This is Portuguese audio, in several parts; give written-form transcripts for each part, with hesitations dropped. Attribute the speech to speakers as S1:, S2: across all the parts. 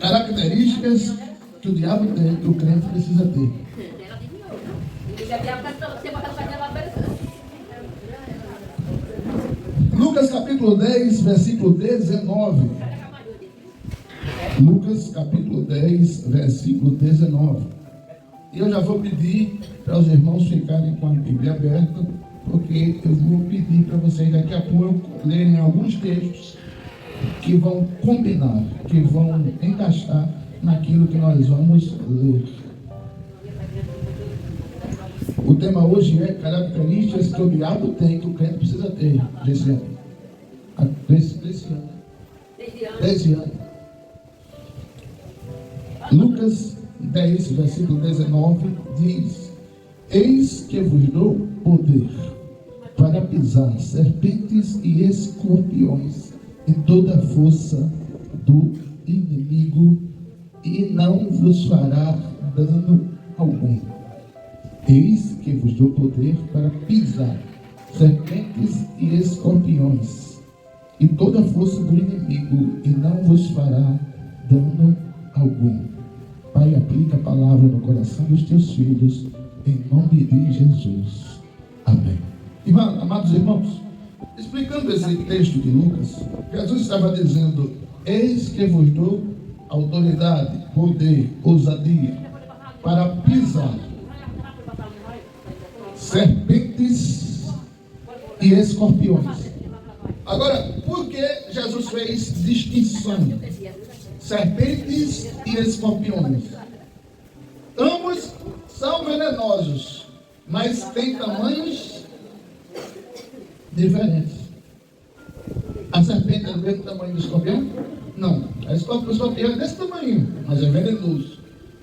S1: Características que o diabo tem, que o crente precisa ter. Lucas capítulo 10, versículo 19. Lucas capítulo 10, versículo 19. E eu já vou pedir para os irmãos ficarem com a Bíblia aberta, porque eu vou pedir para vocês daqui a pouco lerem alguns textos que vão combinar, que vão encaixar naquilo que nós vamos ler. O tema hoje é características que o diabo tem, que o crente precisa ter desse ano. Desse ano. Lucas 10, versículo 19 diz: Eis que vos dou poder para pisar serpentes e escorpiões e toda a força do inimigo, e não vos fará dano algum. Eis que vos dou poder para pisar serpentes e escorpiões e toda a força do inimigo, e não vos fará dano algum. Pai, aplica a palavra no coração dos teus filhos, em nome de Jesus. Amém. Amados irmãos, explicando esse texto de Lucas, Jesus estava dizendo: eis que vos dou autoridade, poder, ousadia para pisar serpentes e escorpiões. Agora, por que Jesus fez distinção? Serpentes e escorpiões. Ambos são venenosos, mas têm tamanhos diferentes. A serpente é do mesmo tamanho do escorpião? Não. O escorpião é desse tamanho, mas é venenoso.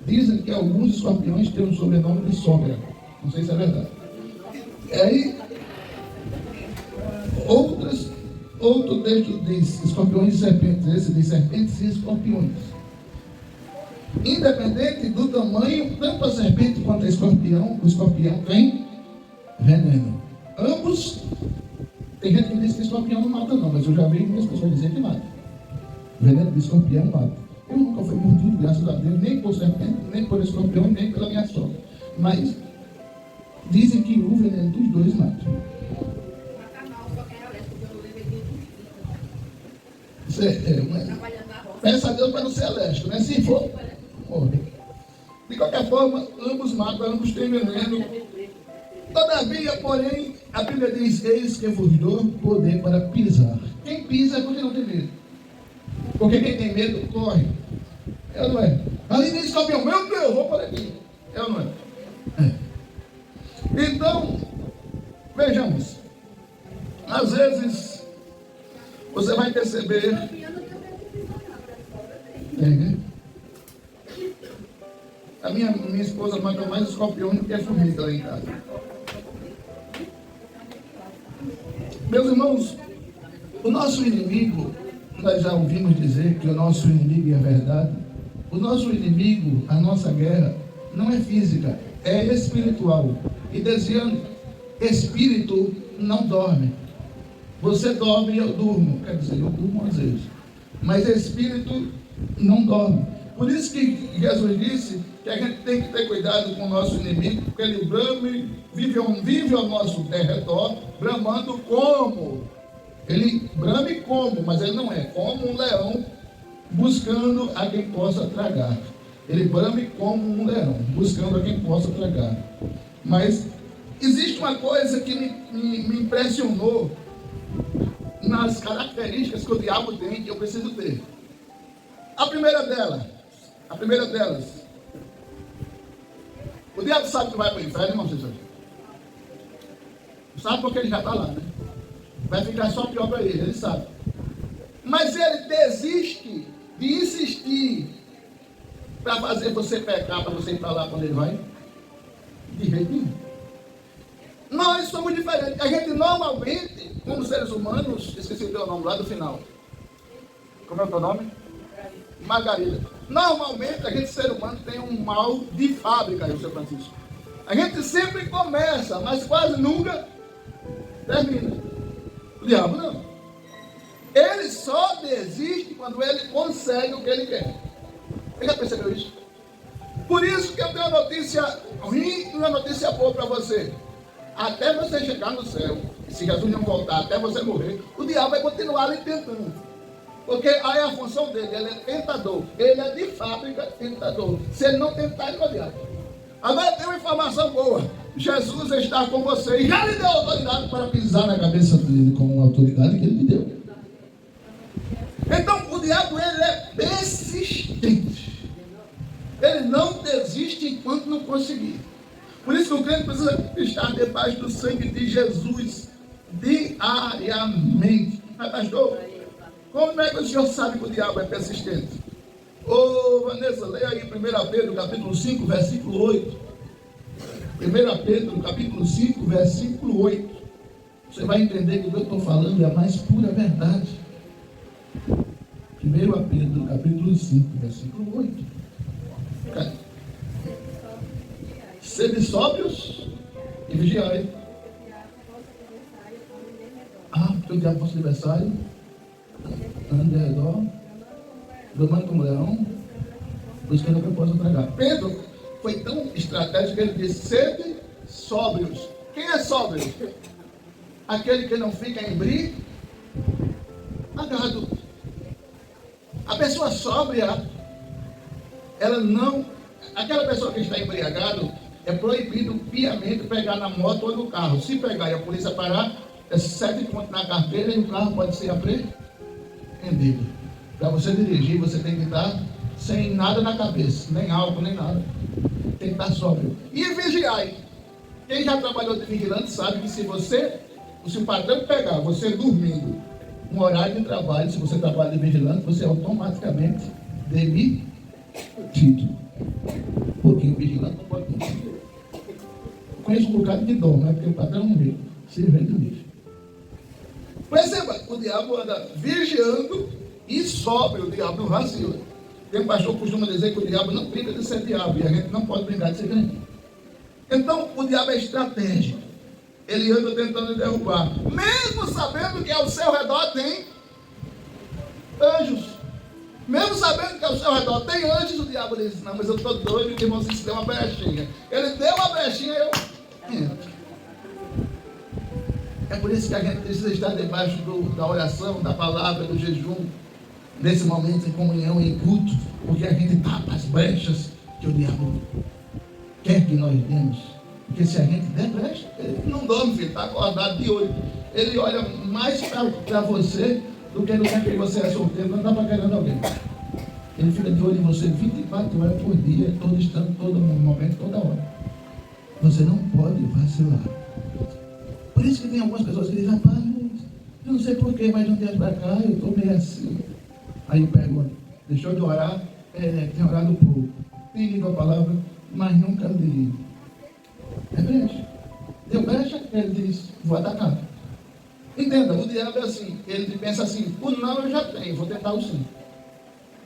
S1: Dizem que alguns escorpiões têm o sobrenome de sogra. Não sei se é verdade. E aí, outro texto diz escorpiões e serpentes. Esse diz serpentes e escorpiões. Independente do tamanho, tanto a serpente quanto o escorpião tem veneno. Ambos, tem gente que diz que escorpião não mata não, mas eu já vi muitas pessoas dizer que mata. Veneno de escorpião mata. Eu nunca fui mordido, graças a Deus, nem por serpente, nem por escorpião, nem pela minha sogra. Mas dizem que o veneno dos dois mata. Peça a Deus para não ser alérgico, né? Se for, morre. De qualquer forma, ambos matam, ambos têm veneno. Todavia, porém, a Bíblia diz: eis que vos dou poder para pisar. Quem pisa é porque não tem medo. Porque quem tem medo, corre. É ou não é? Ali nem escorpião, meu Deus, vou por aqui. É ou não é? É. Então, vejamos. Às vezes, você vai perceber. A minha esposa mata mais escorpião do que formiga lá em casa. Meus irmãos, o nosso inimigo, nós já ouvimos dizer que o nosso inimigo é a verdade. O nosso inimigo, a nossa guerra, não é física, é espiritual. E dizendo, espírito não dorme. Você dorme e eu durmo. Quer dizer, eu durmo às vezes. Mas espírito não dorme. Por isso que Jesus disse que a gente tem que ter cuidado com o nosso inimigo, porque ele brame, vive ao nosso derredor, bramando como? Ele brame como, mas ele não é como um leão buscando a quem possa tragar. Ele brame como um leão, buscando a quem possa tragar. Mas existe uma coisa que me impressionou nas características que o diabo tem, que eu preciso ter. A primeira delas, o diabo sabe que vai para o inferno, irmão Jesus. Sabe porque ele já está lá, né? Vai ficar só pior para ele sabe. Mas ele desiste de insistir para fazer você pecar, para você ir para lá quando ele vai? De jeito nenhum. Nós somos diferentes. A gente normalmente, como seres humanos, esqueci o teu nome lá do final. Como é o teu nome? Margarida. Normalmente a gente, ser humano, tem um mal de fábrica, aí, o seu Francisco. A gente sempre começa, mas quase nunca termina. O diabo não. Ele só desiste quando ele consegue o que ele quer. Você já percebeu isso? Por isso que eu tenho uma notícia ruim e uma notícia boa para você. Até você chegar no céu, e se Jesus não voltar, até você morrer, o diabo vai continuar ali tentando. Porque aí a função dele, ele é tentador. Ele é de fábrica tentador. Se ele não tentar, ele não adianta. Agora tem uma informação boa. Jesus está com você e já lhe deu autoridade para pisar na cabeça dele, com uma autoridade que ele lhe deu. Então o diabo, ele é persistente. Ele não desiste enquanto não conseguir. Por isso que o crente precisa estar debaixo do sangue de Jesus diariamente. Mas pastor, como é que o senhor sabe que o diabo é persistente? Ô Vanessa, leia aí 1 Pedro capítulo 5, versículo 8. 1 Pedro capítulo 5, versículo 8. Você vai entender que o que eu estou falando é a mais pura verdade. 1 Pedro capítulo 5, versículo 8. Sede sóbrios e vigiai. Porque o diabo é nosso adversário, anda ao redor, domando como leão, buscando que eu possa tragar. Pedro foi tão estratégico que ele disse: sede sóbrios. Quem é sóbrio? Aquele que não fica embriagado. A pessoa sóbria, ela não. Aquela pessoa que está embriagado, é proibido piamente pegar na moto ou no carro. Se pegar e a polícia parar, é 7 pontos na carteira e o carro pode ser apreendido. Para você dirigir, você tem que estar sem nada na cabeça, nem álcool, nem nada. Tem que estar sóbrio. E vigiai. Quem já trabalhou de vigilante sabe que se o patrão pegar você dormindo um horário de trabalho, se você trabalha de vigilante, você é automaticamente demitido. Porque o vigilante não pode dormir. Conheço um bocado de dom, né? Porque o patrão não viu. Se vê dormir. Perceba, o diabo anda vigiando e sobe, o diabo não vacila. Tem um pastor que costuma dizer que o diabo não brinca de ser diabo, e a gente não pode brincar de ser crente. Então, o diabo é estratégico. Ele anda tentando derrubar, mesmo sabendo que ao seu redor tem anjos. Mesmo sabendo que ao seu redor tem anjos, o diabo diz: não, mas eu estou doido, que irmão, se deu uma brechinha. Ele deu uma brechinha, eu entro. É por isso que a gente precisa estar debaixo da oração, da palavra, do jejum, nesse momento em comunhão, em culto, porque a gente tapa as brechas que o diabo quer que nós demos. Porque se a gente der brecha, ele não dorme, filho, está acordado de olho. Ele olha mais para você do que no tempo que você é solteiro, não está paquerando alguém. Ele fica de olho em você 24 horas por dia, todo instante, todo momento, toda hora. Você não pode vacilar. Por isso que tem algumas pessoas que dizem: rapaz, eu não sei porquê, mas de um dia para cá eu estou meio assim. Aí eu pergunto: deixou de orar? Tem orado pouco. Tem lido a palavra, mas nunca li. É brecha. Deu brecha, ele diz: vou atacar. Entenda, o diabo é assim, ele pensa assim: o não eu já tenho, vou tentar o sim.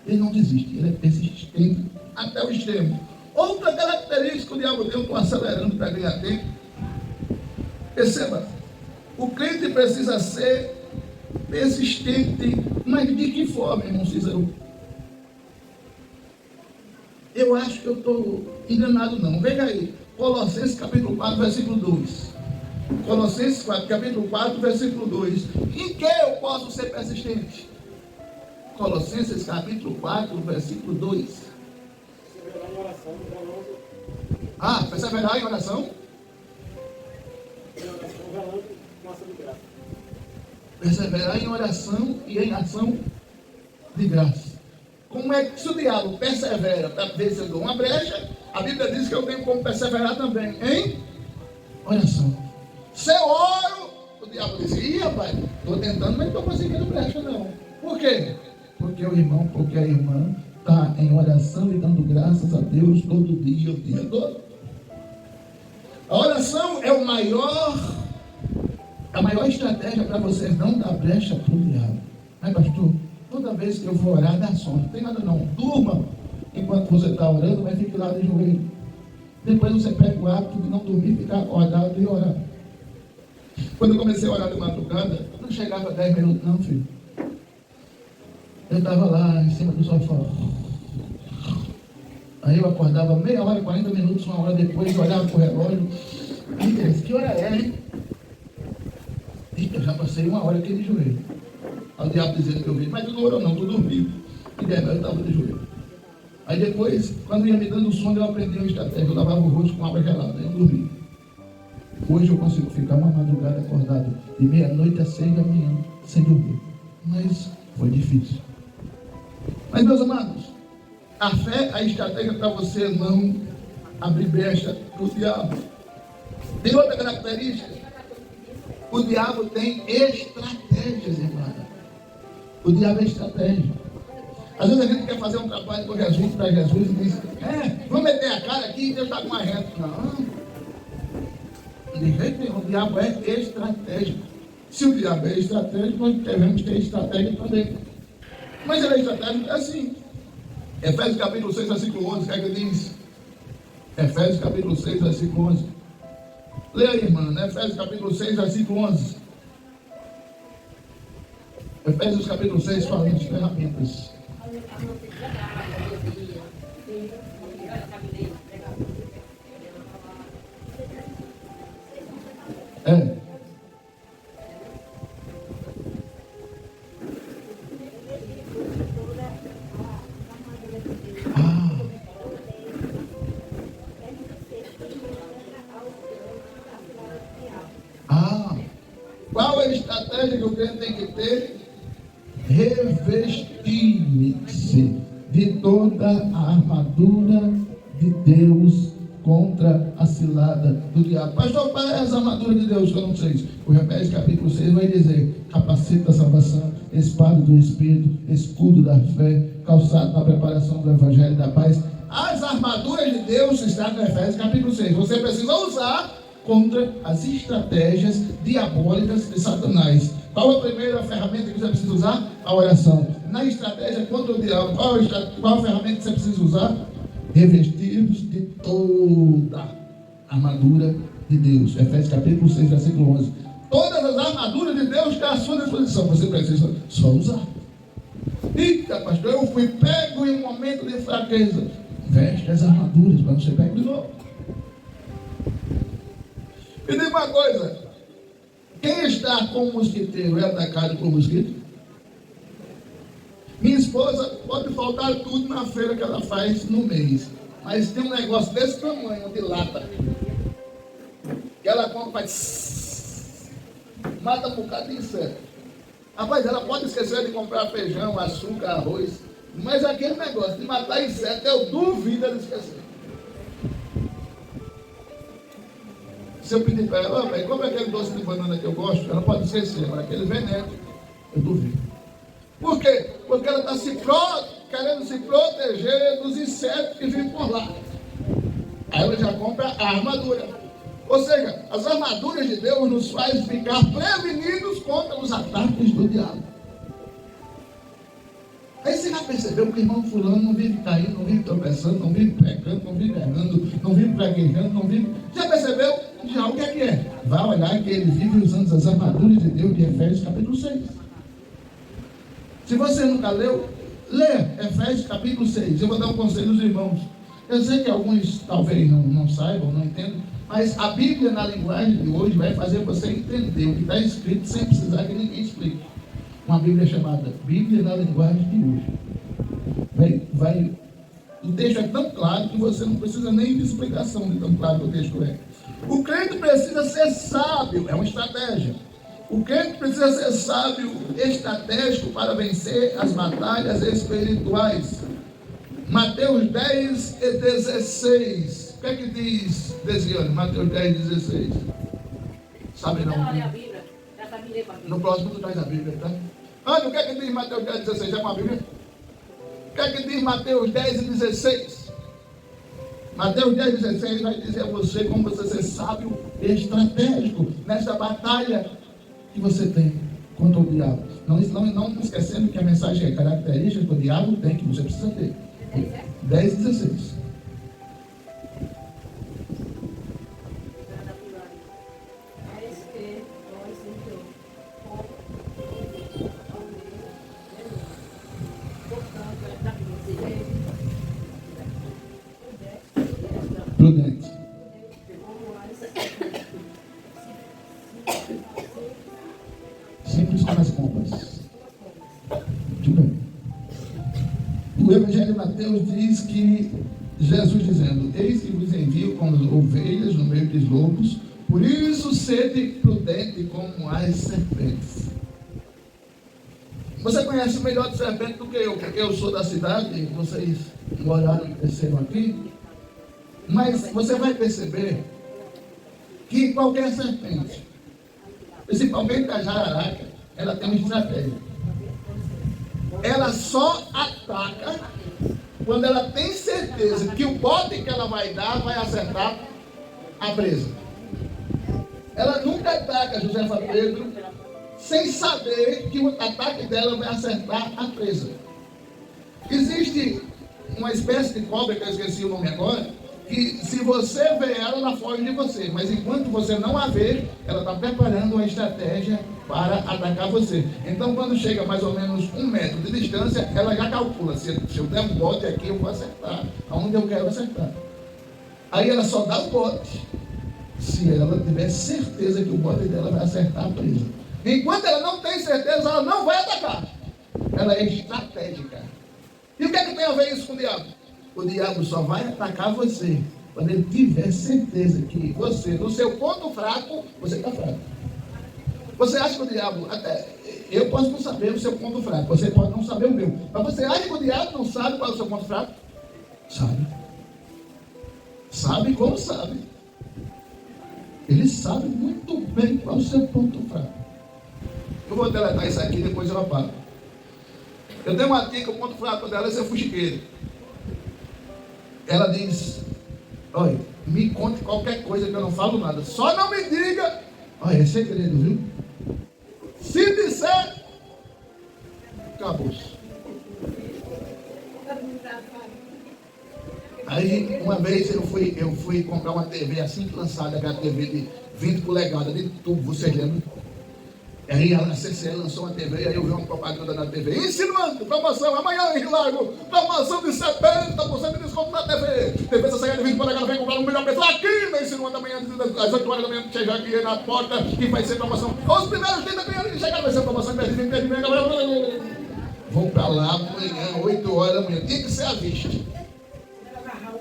S1: Ele não desiste, ele é persistente até o extremo. Outra característica que o diabo tem, eu estou acelerando para ganhar tempo. Perceba, o crente precisa ser persistente, mas de que forma, irmão Cícero? Eu acho que eu estou enganado não. Veja aí, Colossenses capítulo 4, versículo 2. Colossenses capítulo 4, versículo 2. Em que eu posso ser persistente? Colossenses capítulo 4, versículo 2. Perseverar em oração? Perseverar em oração e em ação de graça. Como é que se o diabo persevera para ver se eu dou uma brecha, a Bíblia diz que eu tenho como perseverar também em oração. Se eu oro, o diabo diz: ih, rapaz, estou tentando, mas não estou conseguindo brecha não. Por quê? Porque o irmão, porque a irmã está em oração e dando graças a Deus todo dia, o dia todo. A oração é a maior estratégia para você não dar brecha para o diabo. Mas pastor, toda vez que eu vou orar, dá sono. Não tem nada não. Durma enquanto você está orando, mas fique lá de joelho. Depois você pega o hábito de não dormir, ficar acordado e orar. Quando eu comecei a orar de madrugada, não chegava a 10 minutos não, filho. Eu estava lá em cima do sofá. Aí eu acordava meia hora, 40 minutos, uma hora depois, eu olhava para o relógio. Eita, que hora é, hein? Eita, já passei uma hora aqui de joelho. Aí o diabo dizendo que eu vi, mas tu não orou não, tu dormiu. E daí eu estava de joelho. Aí depois, quando ia me dando sono, eu aprendi uma estratégia. Eu lavava o rosto com água gelada, eu dormi. Hoje eu consigo ficar uma madrugada acordado de meia-noite às 6 da manhã, sem dormir. Mas foi difícil. Mas, meus amados, a fé, a estratégia para você não abrir brecha para o diabo. Tem outra característica. O diabo tem estratégias, irmã. O diabo é estratégia. Às vezes a gente quer fazer um trabalho com Jesus, para Jesus, e diz, vamos meter a cara aqui e Deus está com a reta. Não. De jeito nenhum, o diabo é estratégico. Se o diabo é estratégico, nós devemos ter estratégia também. Mas ele é estratégico assim. Efésios capítulo 6, versículo 11, o que é que diz? Efésios capítulo 6, versículo 11. Leia aí, irmã, né? Efésios capítulo 6, versículo 11. Efésios capítulo 6 fala de ferramentas. É. Qual é a estratégia que o crente tem que ter? Revestir-se de toda a armadura de Deus contra a cilada do diabo. Pastor, qual é as armaduras de Deus que eu não sei? O Efésios capítulo 6 vai dizer: capacete da salvação, espada do Espírito, escudo da fé, calçado na preparação do Evangelho da paz. As armaduras de Deus estão no Efésios capítulo 6. Você precisa usar contra as estratégias diabólicas de Satanás. Qual a primeira ferramenta que você precisa usar? A oração. Na estratégia contra o diabo, qual a ferramenta que você precisa usar? Revestir-vos de toda a armadura de Deus. Efésios capítulo 6, versículo 11. Todas as armaduras de Deus estão à sua disposição. Você precisa só usar. Eita, pastor, eu fui pego em um momento de fraqueza. Veste as armaduras para não ser pego de novo. Me diga uma coisa: quem está com o mosquiteiro é atacado por mosquito? Minha esposa pode faltar tudo na feira que ela faz no mês, mas tem um negócio desse tamanho, de lata, que ela compra, mata um bocado de inseto. Rapaz, ela pode esquecer de comprar feijão, açúcar, arroz, mas aquele negócio de matar inseto, eu duvido ela esquecer. Se eu pedir para ela, compra aquele doce de banana que eu gosto, ela pode esquecer, mas aquele veneno, eu duvido. Por quê? Porque ela está querendo se proteger dos insetos que vivem por lá. Aí ela já compra a armadura. Ou seja, as armaduras de Deus nos faz ficar prevenidos contra os ataques do diabo. Aí você já percebeu que o irmão fulano não vive caindo, não vive tropeçando, não vive pecando, não vive errando, não vive praguejando, não vive... Já percebeu? Já o que é? Vai olhar que ele vive usando as armaduras de Deus de Efésios capítulo 6. Se você nunca leu, leia Efésios capítulo 6. Eu vou dar um conselho aos irmãos. Eu sei que alguns talvez não saibam, não entendam, mas a Bíblia na linguagem de hoje vai fazer você entender o que está escrito sem precisar que ninguém explique. Uma Bíblia chamada Bíblia na linguagem de hoje. O texto é tão claro que você não precisa nem de explicação de tão claro que o texto é. O crente precisa ser sábio, é uma estratégia. O crente precisa ser sábio, estratégico para vencer as batalhas espirituais. Mateus 10 e 16. O que é que diz, Desiane? Mateus 10 e 16. Sabe não? No próximo tu traz a Bíblia, tá? Olha, o que é que diz Mateus 10 e 16? É uma Bíblia? O que é que diz Mateus 10 e 16? Mateus 10 e 16 vai dizer a você como você ser sábio e estratégico nessa batalha que você tem contra o diabo. Não esquecendo que a mensagem é característica que o diabo tem, que você precisa ter. 10 e 16. O Evangelho de Mateus diz que Jesus dizendo: eis que vos envio como ovelhas no meio dos lobos, por isso sede prudente como as serpentes. Você conhece melhor de serpente do que eu, porque eu sou da cidade, vocês moraram e cresceram aqui. Mas você vai perceber que qualquer serpente, principalmente a jararaca, ela tem uma estratégia. Ela só ataca quando ela tem certeza que o bote que ela vai dar vai acertar a presa. Ela nunca ataca Josefa Pedro sem saber que o ataque dela vai acertar a presa. Existe uma espécie de cobra, que eu esqueci o nome agora, que se você vê ela, ela foge de você, mas enquanto você não a vê, ela está preparando uma estratégia para atacar você. Então, quando chega mais ou menos 1 metro de distância, ela já calcula: se eu der um bote aqui, eu vou acertar aonde eu quero acertar. Aí ela só dá o bote se ela tiver certeza que o bote dela vai acertar a presa. Enquanto ela não tem certeza, ela não vai atacar. Ela é estratégica. E o que é que tem a ver isso com o diabo? O diabo só vai atacar você quando ele tiver certeza que você, no seu ponto fraco, você está fraco. Você acha que o diabo, até eu posso não saber o seu ponto fraco, você pode não saber o meu, mas você acha que o diabo não sabe qual é o seu ponto fraco? Sabe. Sabe como sabe. Ele sabe muito bem qual é o seu ponto fraco. Eu vou deletar isso aqui, depois eu apago. Eu tenho uma tia que o ponto fraco dela é ser fuxiqueiro. Ela diz: olha, me conte qualquer coisa que eu não falo nada, só não me diga. Olha, é segredo, viu? Se disser, acabou-se. Aí, uma vez eu fui comprar uma TV assim que lançada, aquela TV de 20 polegadas de tubo, vocês lembram? Aí a CCE lançou uma TV, aí eu vi uma propaganda na TV, insinuando, promoção, amanhã em Lago, promoção de 70% de desconto na TV. TV CCE de 20 polegadas, vem comprar 1 milhão de pessoas aqui, na insinuando amanhã, às 8 horas da manhã, chegar aqui na porta, que vai ser promoção. Os primeiros 30 clientes que chegaram, vai ser promoção, vou pra lá amanhã, 8 horas da manhã, tinha que ser à vista.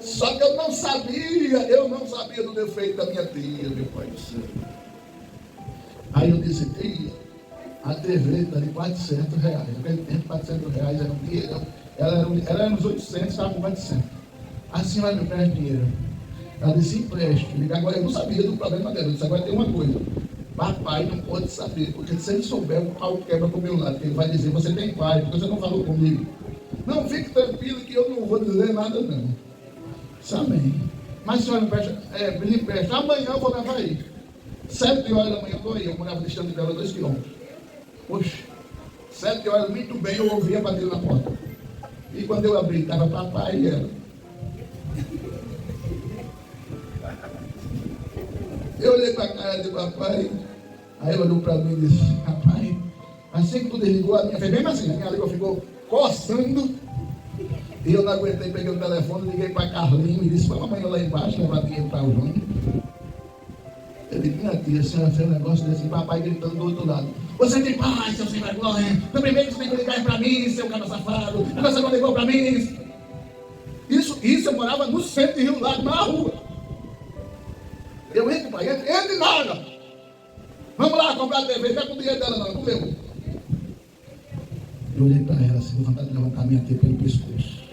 S1: Só que eu não sabia do defeito da minha tia, meu pai do céu. Aí eu disse: tia, a TV está de R$400. Naquele tempo, R$400 era um dinheiro. Ela era uns 800, estava com 400. A senhora me presta dinheiro? Ela disse: empreste. Agora eu não sabia do problema dela. Eu disse: agora tem uma coisa. Papai não pode saber, porque se ele souber, o pau quebra para o meu lado. Ele vai dizer: você tem pai, porque você não falou comigo. Não, fique tranquilo que eu não vou dizer nada, não. Amém. Mas a senhora me empresta. Amanhã eu vou levar aí. 7 horas da manhã eu estou aí. Eu morava distante dela 2 quilômetros. Poxa, 7 horas, muito bem, eu ouvia bater na porta. E quando eu abri, estava papai e ela. Eu olhei para a cara de papai. Aí ela olhou para mim e disse: papai, assim que tu desligou, a minha fez mesmo assim, a minha língua ficou coçando. E eu não aguentei, peguei o telefone, liguei para Carlinho e disse: vamos amanhã lá embaixo levar dinheiro para o Júnior. Eu disse: minha tia, a senhora fez um negócio desse, papai gritando do outro lado: você tem paz, seu sem vergonha, no primeiro você tem que ligar para mim, seu cara safado, você não ligou para mim. Isso eu morava no centro de Rio Lago, na rua. Eu entro, pai, entre nada. Vamos lá comprar a TV, não é com o dinheiro dela não, é com o meu. Eu olhei para ela assim, com vontade de levantar minha tia pelo pescoço.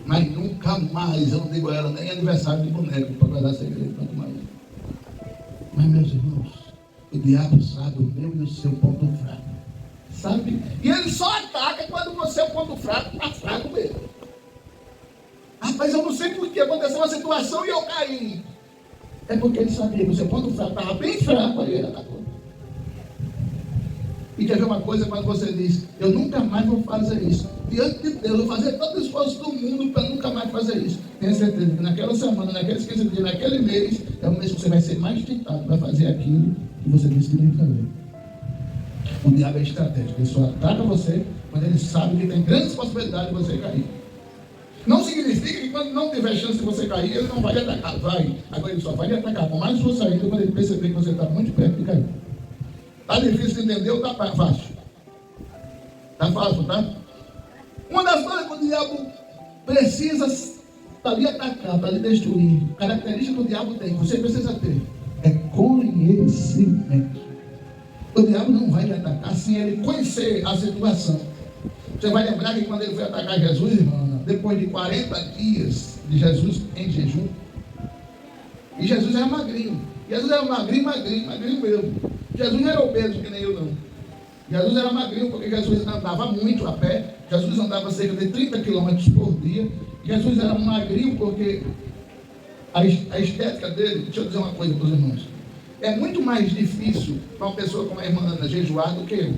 S1: Mas nunca mais, eu não digo a ela nem aniversário de boneco, para guardar segredo, quanto mais. Mas, meus irmãos, o diabo sabe o meu e o seu ponto fraco. Sabe? E ele só ataca quando o seu ponto fraco está fraco mesmo. Rapaz, eu não sei por que aconteceu uma situação e eu caí. É porque ele sabia que o seu ponto fraco estava bem fraco, aí ele atacou. E quer ver uma coisa, quando você diz: eu nunca mais vou fazer isso, diante de Deus, eu vou fazer todo o esforço do mundo para nunca mais fazer isso. Tenha certeza que naquela semana, naqueles 15 dias, naquele mês, é o mês que você vai ser mais tentado para fazer aquilo que você disse que nem fazer. O diabo é estratégico, ele só ataca você quando ele sabe que tem grandes possibilidades de você cair. Não significa que quando não tiver chance de você cair, ele não vai atacar, vai. Agora ele só vai lhe atacar com mais força ainda quando ele perceber que você está muito perto de cair. Está difícil de entender ou está fácil? Está fácil, tá? Uma das coisas que o diabo precisa para lhe atacar, para lhe destruir, característica que o diabo tem, você precisa ter, é conhecimento. O diabo não vai lhe atacar sem ele conhecer a situação. Você vai lembrar que quando ele foi atacar Jesus, irmã, depois de 40 dias de Jesus em jejum, e Jesus era magrinho. Jesus era magrinho mesmo. Jesus não era obeso que nem eu não. Jesus era magrinho porque Jesus andava muito a pé. Jesus andava cerca de 30 quilômetros por dia. Jesus era magrinho porque a estética dele, deixa eu dizer uma coisa para os irmãos, é muito mais difícil para uma pessoa como a irmã Ana jejuar do que eu.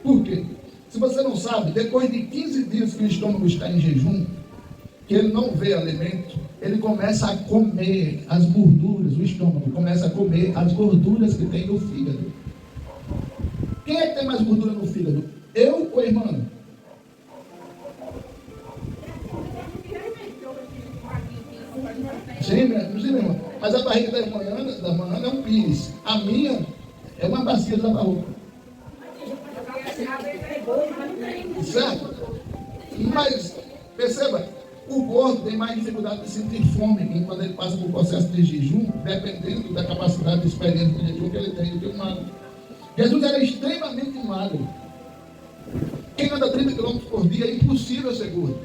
S1: Por quê? Se você não sabe, depois de 15 dias que o estômago está em jejum, que ele não vê alimento, ele começa a comer as gorduras, o estômago começa a comer as gorduras que tem no fígado. Quem é que tem mais gordura no fígado? Eu ou a irmã? Sim, meu irmão. Mas a barriga da irmã Ana é um pires. A minha é uma bacia da barroca. Certo? Mas, perceba, o gordo tem mais dificuldade de sentir fome quando ele passa por processo de jejum, dependendo da capacidade de experiência de jejum que ele tem do que o magro. Jesus era extremamente magro. Quem anda 30 km por dia é impossível ser gordo.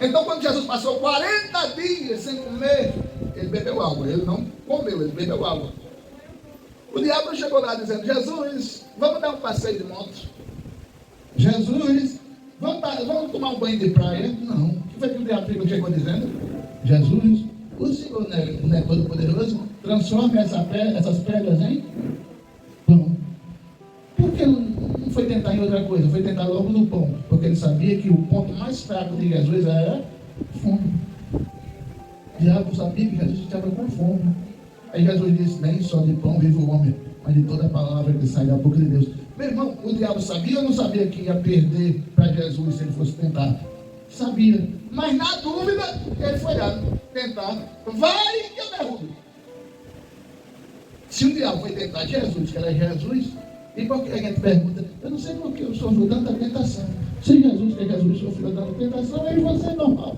S1: Então, quando Jesus passou 40 dias sem comer, ele bebeu água. Ele não comeu, ele bebeu água. O diabo chegou lá dizendo: Jesus, vamos dar um passeio de moto. Jesus, vamos tomar um banho de praia. Não. O que foi que o diabo chegou dizendo? Jesus, o Senhor não é todo poderoso? Transforme essas pedras em pão. Por que não foi tentar em outra coisa? Foi tentar logo no pão. Porque ele sabia que o ponto mais fraco de Jesus era fome. O diabo sabia que Jesus estava com fome. Aí Jesus disse: nem só de pão vive o homem, mas de toda a palavra que sai da boca de Deus. Meu irmão, o diabo sabia ou não sabia que ia perder para Jesus se ele fosse tentar? Sabia. Mas na dúvida, ele foi lá tentar. Vai que eu derrubo. Se o diabo foi tentar Jesus, que era Jesus, e por que a gente pergunta? Eu não sei por que eu sofro tanta tentação. Se Jesus, que Jesus sofreu tanta tentação, aí você é normal.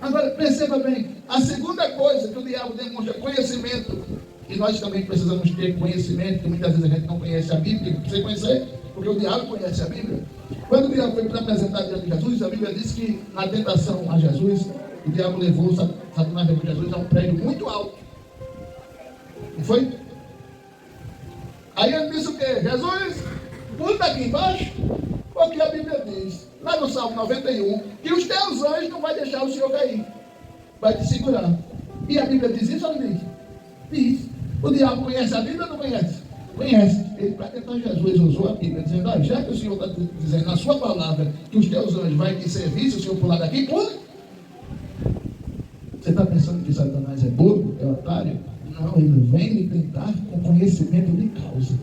S1: Agora, perceba bem, a segunda coisa que o diabo demonstra conhecimento, e nós também precisamos ter conhecimento, que muitas vezes a gente não conhece a Bíblia, que precisa conhecer, porque o diabo conhece a Bíblia. Quando o diabo foi para apresentar diante de Jesus, a Bíblia diz que na tentação a Jesus, o diabo levou Satanás levou Jesus a um prédio muito alto. Não foi? Aí ele disse o quê? Jesus, puta aqui embaixo, porque a Bíblia diz, lá no Salmo 91, que os teus anjos não vão deixar o Senhor cair, vai te segurar. E a Bíblia diz isso ou não diz? Diz. O diabo conhece a Bíblia ou não conhece? Conhece. Ele, para tentar Jesus, usou a Bíblia, dizendo: já que o Senhor está dizendo na sua palavra que os teus anjos vão te servir, se o Senhor pular daqui, pula. Você está pensando que Satanás é bobo, é otário? Não, ele vem me tentar com conhecimento de causa.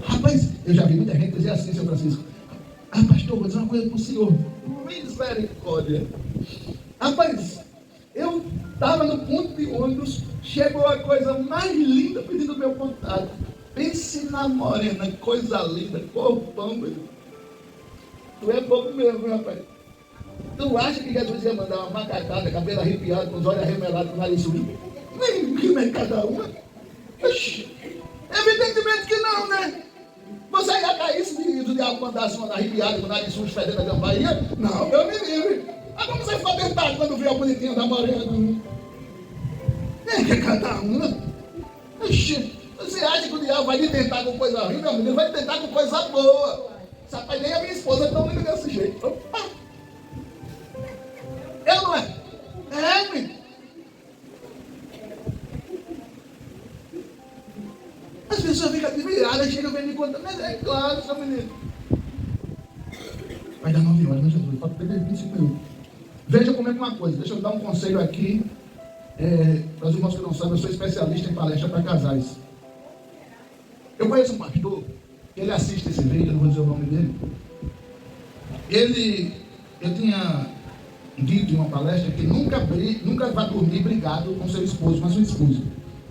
S1: Rapaz, eu já vi muita gente dizer assim, seu Francisco: pastor, vou dizer uma coisa para o senhor. Misericórdia. Rapaz, eu estava no ponto de ônibus, chegou a coisa mais linda pedindo meu contato. Pense na morena, coisa linda, corpão, meu. Tu é pouco mesmo, meu rapaz. Tu acha que Jesus ia mandar uma macacada, cabelo arrepiado, com os olhos arremelados, com o nariz sujo? Nem cada uma. Oxi. Evidentemente que não, né? Você ia cair se o diabo mandasse uma arrepiada, com o nariz sujo, fedendo a campainha? Não, eu me livre. Mas como você foi tentar quando viu a bonitinha da morena? Nem que cada uma. Oxi. Você acha que o diabo vai lhe tentar com coisa ruim, meu amigo? Ele vai tentar com coisa boa. Rapaz, nem a minha esposa é tão linda desse jeito. Opa. Eu não é? É, menino. As pessoas ficam admiradas, chegam e me contam, mas é claro, seu menino. Vai dar 9 horas, né, Jesus? Falta 25 minutos. Veja como é que uma coisa, deixa eu dar um conselho aqui. Para os irmãos que não sabem, eu sou especialista em palestra para casais. Eu conheço um pastor, ele assiste esse vídeo, eu não vou dizer o nome dele. Eu tinha dito em uma palestra que nunca vai dormir brigado com seu esposo, com a sua esposa.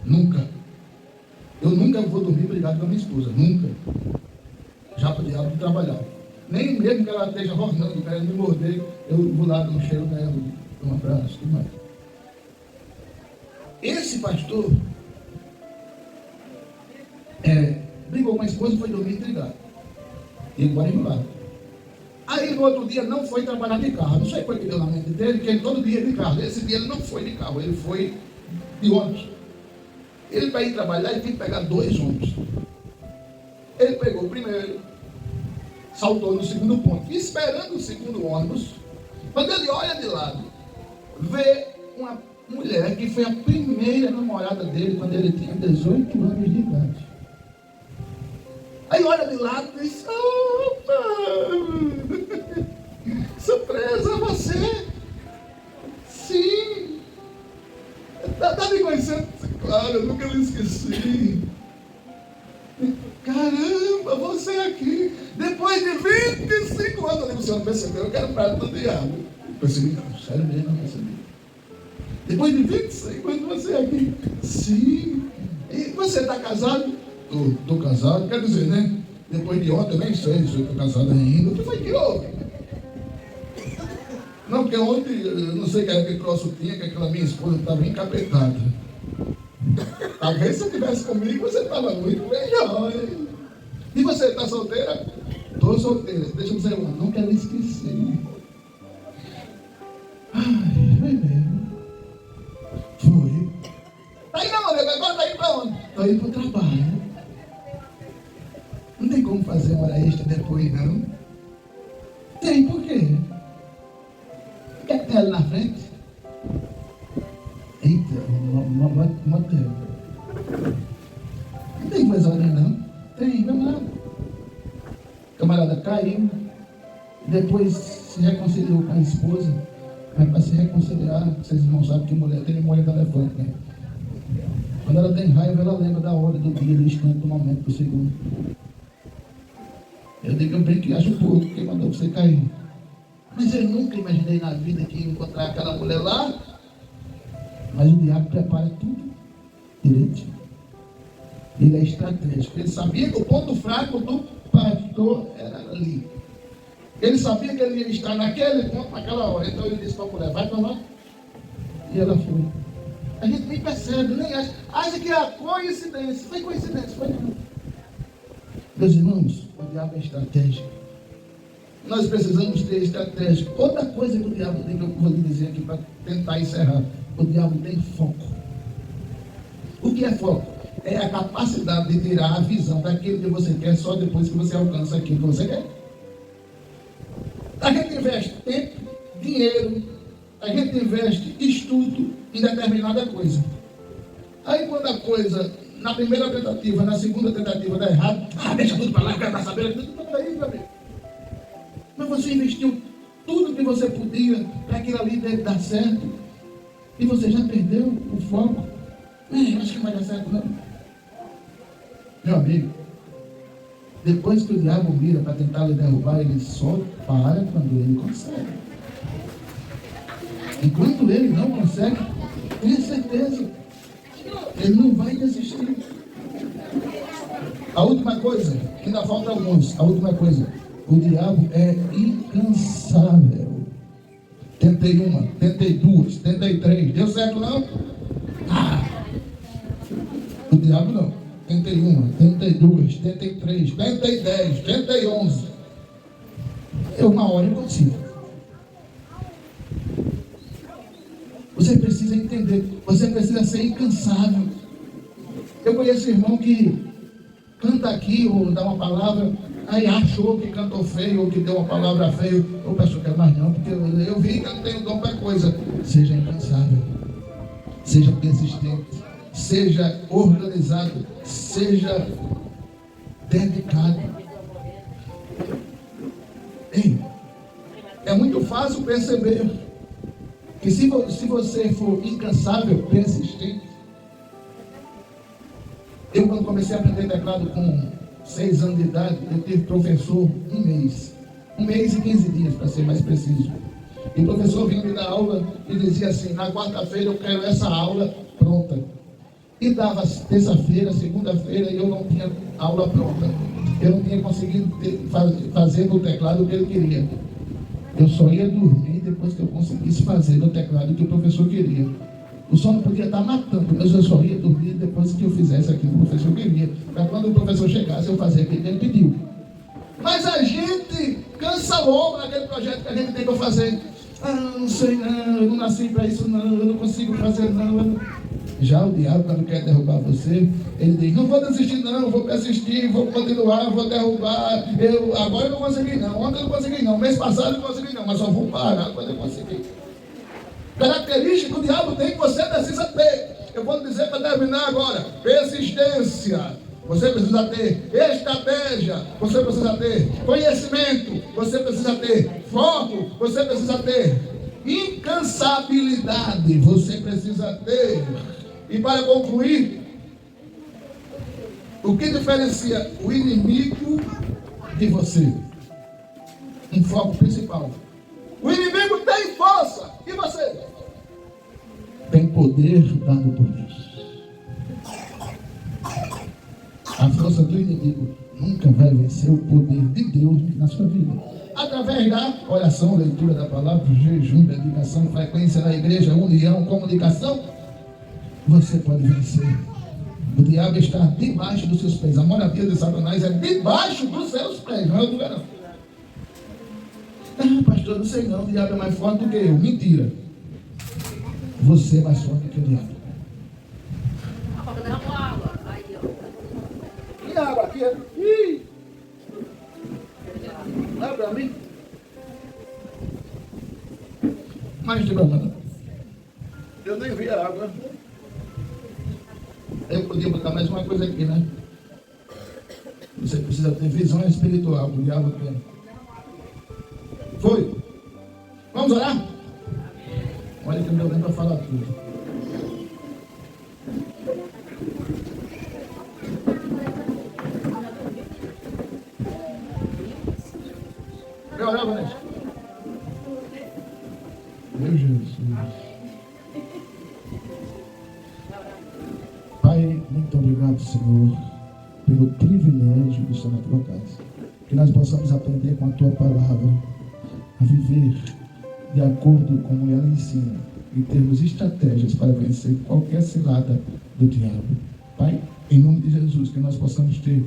S1: Nunca. Eu nunca vou dormir brigado com a minha esposa, nunca. deixar para o diabo trabalhar. Nem mesmo que ela esteja rosnando, querendo me morder, eu vou lá dar um cheiro nela, um abraço, tudo mais. Esse pastor brigou com a esposa e foi dormir intrigado. Ele vai enrolar. Aí no outro dia não foi trabalhar de carro. Não sei qual que deu na mente dele, que ele todo dia ia de carro. Esse dia ele não foi de carro, ele foi de ônibus. Ele para ir trabalhar, ele tem que pegar 2 ônibus. Ele pegou o primeiro, saltou no segundo ponto, esperando o segundo ônibus. Quando ele olha de lado, vê uma mulher que foi a primeira namorada dele quando ele tinha 18 anos de idade. Aí olha de lado e diz: opa! Surpresa, você? Sim! Está me conhecendo? Claro, eu nunca me esqueci. Caramba, você aqui, depois de 25 anos, eu digo: o senhor não percebeu? Eu quero prato do diabo. Percebi, não, sério mesmo, não percebi. Depois de 25 anos, você aqui. Sim. E você está casado? Estou casado, quer dizer, né? Depois de ontem, eu nem sei se eu estou casado ainda. O que foi que houve? Não, porque ontem, eu não sei que troço tinha, que aquela minha esposa estava encapetada. Talvez se eu estivesse comigo, você estava muito melhor, hein? E você está solteira? Estou solteira. Deixa eu dizer, não quero esquecer. Ai, foi mesmo. Foi. Está indo aonde? Agora está indo para onde? Está indo para o trabalho. Não tem como fazer hora extra depois, não? Tem, por quê? Quer ter ela na frente? Eita, uma tela. Não tem mais hora, não? Tem, vamos lá. O camarada caiu, depois se reconciliou com a esposa, mas para se reconciliar, vocês não sabem que mulher tem memória telefônica, né? Quando ela tem raiva, ela lembra da hora, do dia, do instante, do momento, do segundo. Eu digo, eu bem que acho pouco, quem mandou você cair. Mas eu nunca imaginei na vida que ia encontrar aquela mulher lá. Mas o diabo prepara tudo direitinho. Ele é estratégico. Ele sabia que o ponto fraco do pastor era ali. Ele sabia que ele ia estar naquele ponto, naquela hora. Então ele disse para a mulher: vai para lá. E ela foi. A gente nem percebe, nem acha. Acha que é a coincidência. Foi coincidência, foi não. Meus irmãos, o diabo é estratégico. Nós precisamos ter estratégia. Outra coisa que o diabo tem, que eu vou lhe dizer aqui para tentar encerrar: o diabo tem foco. O que é foco? É a capacidade de tirar a visão daquilo que você quer só depois que você alcança aquilo que você quer. A gente investe tempo, dinheiro, a gente investe estudo em determinada coisa. Aí quando a coisa, na primeira tentativa, na segunda tentativa dá errado, deixa tudo para lá, eu quero saber tudo para aí, meu amigo. Mas você investiu tudo que você podia para aquilo ali dar certo. E você já perdeu o foco. Eu acho que não vai dar certo, não. Meu amigo, depois que o diabo vira para tentar lhe derrubar, ele só para quando ele consegue. Enquanto ele não consegue, tenha certeza, ele não vai desistir. A última coisa, ainda falta alguns, a última coisa: o diabo é incansável. Tentei uma, tentei duas, tentei três. Deu certo não? O diabo não. Tentei uma, tentei duas, tentei três, tentei 10, tentei 11. Uma hora eu consigo. Você precisa entender. Você precisa ser incansável. Eu conheço irmão que canta aqui ou dá uma palavra, aí achou que cantou feio ou que deu uma palavra feia. Eu peço que mais não, porque eu vi que eu não tenho dom para coisa. Seja incansável, seja persistente, seja organizado, seja dedicado. Ei, é muito fácil perceber que se você for incansável, persistente. Eu, quando comecei a aprender teclado com 6 anos de idade, eu tive professor um mês e 15 dias, para ser mais preciso. E o professor vinha me dar aula e dizia assim: na quarta-feira eu quero essa aula pronta. E dava terça-feira, segunda-feira, e eu não tinha aula pronta. Eu não tinha conseguido fazer no teclado o que ele queria. Eu só ia dormir depois que eu conseguisse fazer no teclado o que o professor queria. O sono podia estar matando, mas eu só ia dormir depois que eu fizesse aquilo que o professor queria. Para quando o professor chegasse, eu fazia aquilo que ele pediu. Mas a gente cansa logo naquele projeto que a gente tem para fazer. Não sei não, eu não nasci para isso não, eu não consigo fazer não. Já o diabo, quando quer derrubar você, ele diz, não vou desistir não, vou persistir, vou continuar, vou derrubar. Agora eu não consegui não, ontem eu não consegui não, mês passado eu não consegui não, mas só vou parar quando eu conseguir. Característica que o diabo tem que você precisa ter. Eu vou dizer para terminar agora. Persistência. Você precisa ter. Estratégia. Você precisa ter. Conhecimento. Você precisa ter. Foco. Você precisa ter. Incansabilidade. Você precisa ter. E para concluir, o que diferencia o inimigo de você? Um foco principal. O inimigo tem força. E você? Tem poder dado por Deus. A força do inimigo nunca vai vencer o poder de Deus na sua vida. Através da oração, leitura da palavra, jejum, dedicação, frequência na igreja, união, comunicação, você pode vencer. O diabo está debaixo dos seus pés. A moradia de Satanás é debaixo dos seus pés. Não é outro lugar não. Pastor, não sei não, o diabo é mais forte do que eu. Mentira. Você é mais forte do que o diabo. E água aqui? Ih! Não é pra mim? Mas de banana. Eu nem vi a água. Eu podia botar mais uma coisa aqui, né? Você precisa ter visão espiritual. O diabo tem. Foi? Vamos orar? Olha que meu Deus para falar tudo. Quer orar, Vanessa? Meu Jesus. Pai, muito obrigado, Senhor, pelo privilégio de estar na tua casa. Que nós possamos aprender com a tua palavra, a viver de acordo com como ela ensina e termos estratégias para vencer qualquer cilada do diabo. Pai, em nome de Jesus, que nós possamos ter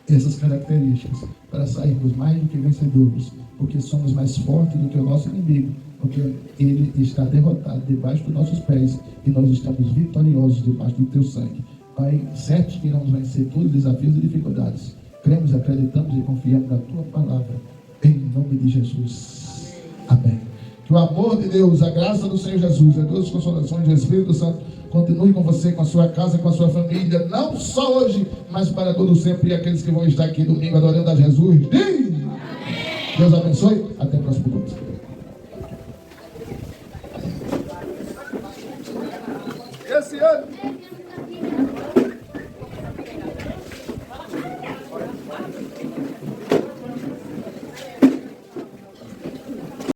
S1: essas características para sairmos mais do que vencedores, porque somos mais fortes do que o nosso inimigo, porque ele está derrotado debaixo dos nossos pés e nós estamos vitoriosos debaixo do teu sangue. Pai, certos que iremos vencer todos os desafios e dificuldades. Cremos, acreditamos e confiamos na tua palavra. Em nome de Jesus. Amém. Que o amor de Deus, a graça do Senhor Jesus, a duas consolações do Espírito Santo continue com você, com a sua casa, com a sua família, não só hoje, mas para todo sempre. E aqueles que vão estar aqui domingo adorando a Jesus. Diz! Deus abençoe. Até o próximo culto. Esse ano